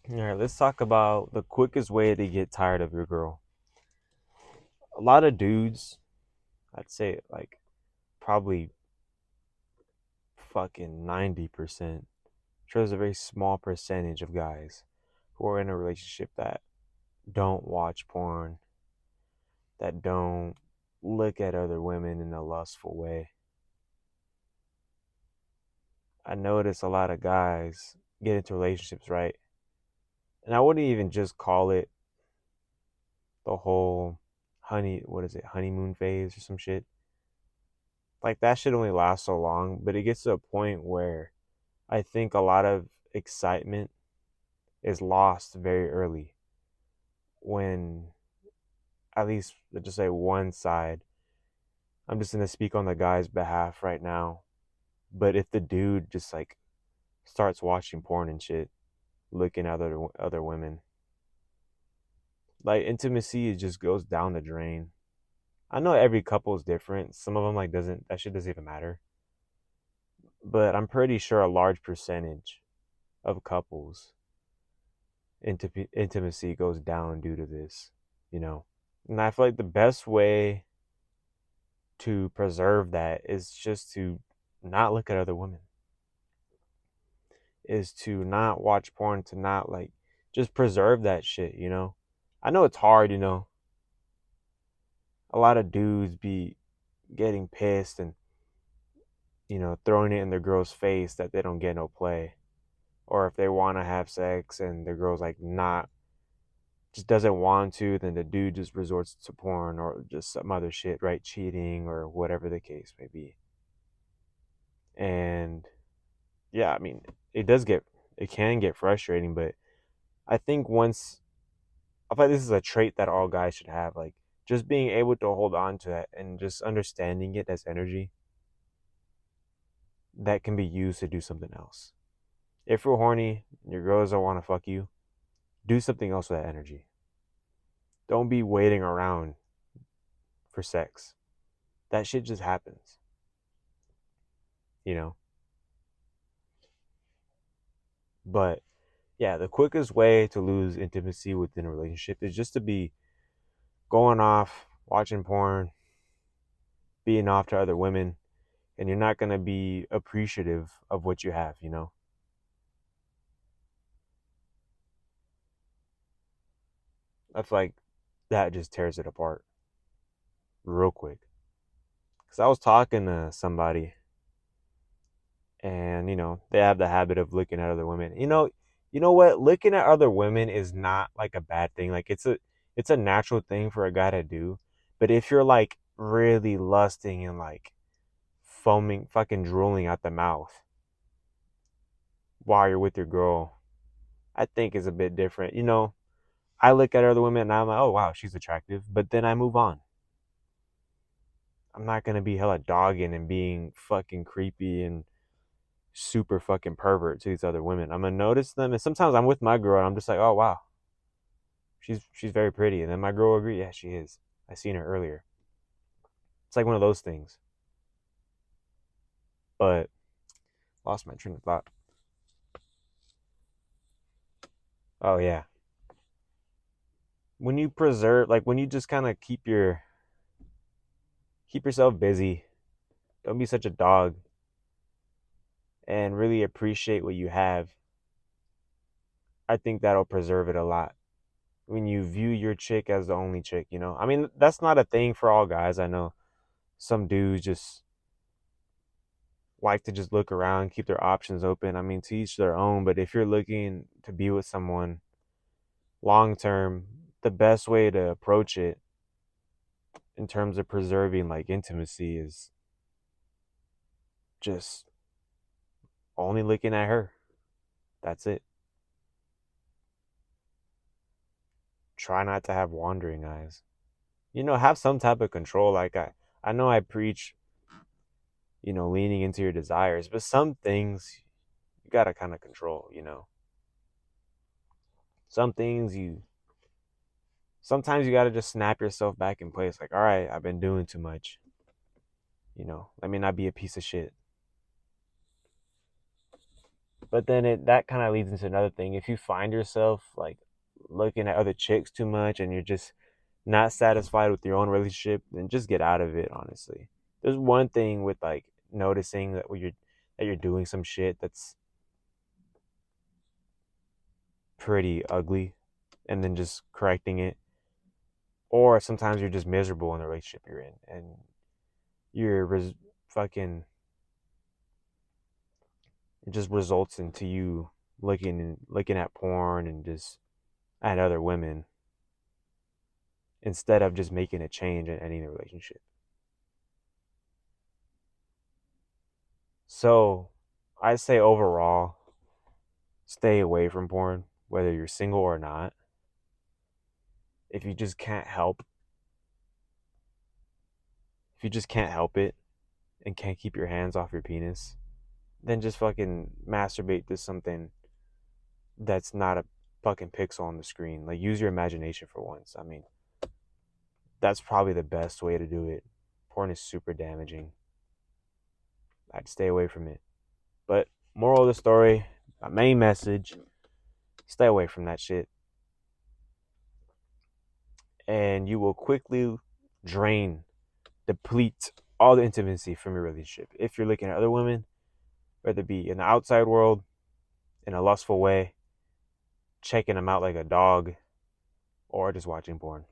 All right, let's talk about the quickest way to get tired of your girl. A lot of dudes, I'd say like probably fucking 90%. Sure, there's a very small percentage of guys who are in a relationship that don't watch porn, that don't look at other women in a lustful way. I notice a lot of guys get into relationships, right? And I wouldn't even just call it the whole what is it, honeymoon phase or some shit. Like that should only last so long, but it gets to a point where I think a lot of excitement is lost very early when at least let's just say one side. I'm just gonna speak on the guy's behalf right now. But if the dude just like starts watching porn and shit, looking at other women, like intimacy, it just goes down the drain. I know every couple is different. Some of them like doesn't that shit doesn't even matter. But I'm pretty sure a large percentage of couples intimacy goes down due to this, you know. And I feel like the best way to preserve that is just to not look at other women, is to not watch porn, to not like just preserve that shit, you know. I know it's hard, you know. A lot of dudes be getting pissed and, you know, throwing it in their girl's face that they don't get no play. Or if they want to have sex and the girl's like not, just doesn't want to, then the dude just resorts to porn or just some other shit, right? Cheating or whatever the case may be. And yeah, I mean, it can get frustrating, but I think once, I feel like this is a trait that all guys should have, like just being able to hold on to that and just understanding it as energy that can be used to do something else. If you're horny, your girls don't want to fuck you, do something else with that energy. Don't be waiting around for sex. That shit just happens, you know? But yeah, the quickest way to lose intimacy within a relationship is just to be going off, watching porn, being off to other women, and you're not going to be appreciative of what you have, you know? I feel like that just tears it apart real quick. Because I was talking to somebody, and, you know, they have the habit of looking at other women. You know what? Looking at other women is not like a bad thing. Like it's a natural thing for a guy to do. But if you're like really lusting and like foaming, fucking drooling out the mouth while you're with your girl, I think is a bit different. You know, I look at other women and I'm like, oh wow, she's attractive, but then I move on. I'm not gonna be hella dogging and being fucking creepy and super fucking pervert to these other women. I'm gonna notice them, and sometimes I'm with my girl and I'm just like, oh wow, she's very pretty, and then my girl will agree, yeah, she is. I seen her earlier. It's like one of those things. But lost my train of thought. Oh yeah, when you preserve, like when you just kind of keep yourself busy, don't be such a dog, and really appreciate what you have. I think that'll preserve it a lot. When you view your chick as the only chick, you know. I mean, that's not a thing for all guys. I know some dudes just like to just look around, keep their options open. I mean, to each their own, but if you're looking to be with someone long term, the best way to approach it in terms of preserving like intimacy is just only looking at her. That's it. Try not to have wandering eyes. You know, have some type of control. I know I preach, you know, leaning into your desires, but some things you gotta kind of control, you know. Some things you sometimes you gotta just snap yourself back in place. Like, all right, I've been doing too much. You know, let me not be a piece of shit. But then that kind of leads into another thing. If you find yourself like looking at other chicks too much and you're just not satisfied with your own relationship, then just get out of it, honestly. There's one thing with like noticing that you're doing some shit that's pretty ugly and then just correcting it. Or sometimes you're just miserable in the relationship you're in and you're fucking it just results into you looking at porn and just at other women instead of just making a change and ending the relationship. So I say overall, stay away from porn, whether you're single or not. If you just can't help, if you just can't help it and can't keep your hands off your penis, then just fucking masturbate to something that's not a fucking pixel on the screen. Like use your imagination for once. I mean, that's probably the best way to do it. Porn is super damaging. I'd stay away from it. But moral of the story, my main message, stay away from that shit. And you will quickly drain, deplete all the intimacy from your relationship. If you're looking at other women, whether it be in the outside world, in a lustful way, checking them out like a dog, or just watching porn.